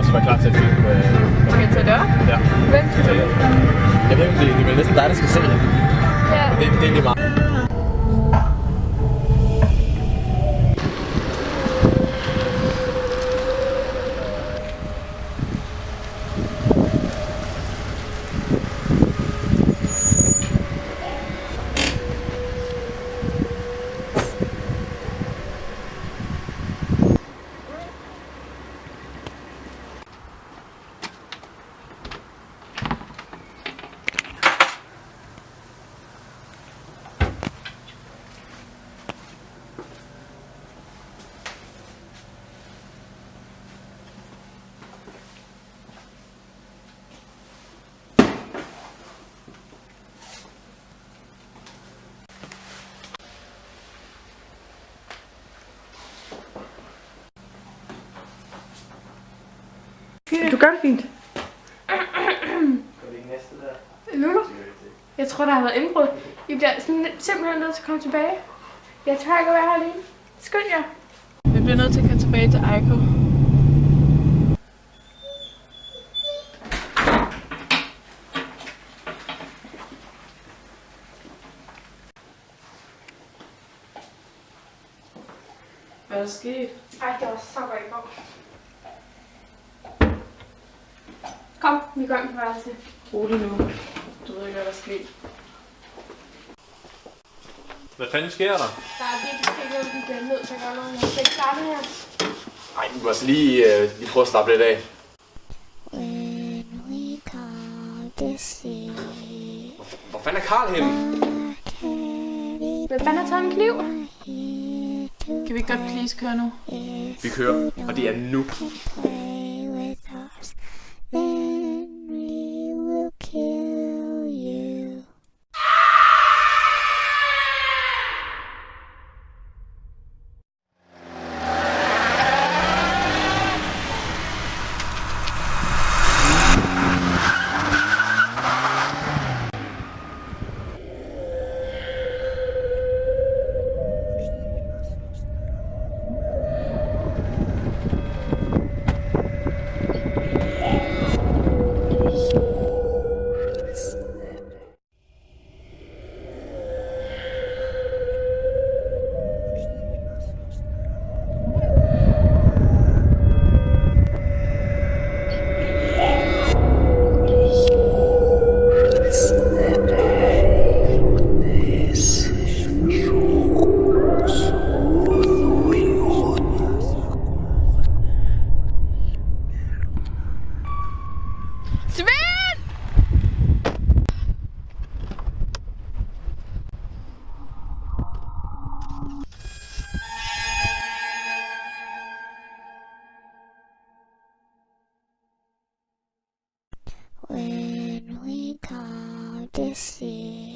Så var klar til at filme. Skal jeg tage det op? Ja. Hvem skal du? Jeg ved ikke, det er vel næsten dig, der skal se det. Ja. Det er lige meget. Du gør det fint. Går det ikke næste der? Lulu? Jeg tror, der har været indbrud. I bliver simpelthen nødt til at komme tilbage. Jeg tør ikke at være her alene. Skynd jer. Vi bliver nødt til at komme tilbage til Eiko. Hvad er der sket? Ej, det var så godt i går. Kom, vi går ind på værelset. Rolig nu. Du ved ikke, hvad der er sket. Hvad fanden sker der? Der er virkelig ikke noget, vi bliver nødt til at gøre noget. Jeg skal ikke klare det her. Ej, vi må altså lige prøve at slappe lidt af. Hvor fanden er Karl henne? Hvem fanden har taget en kniv? Kan vi ikke godt please køre nu? Vi kører, og det er nu. When we call to see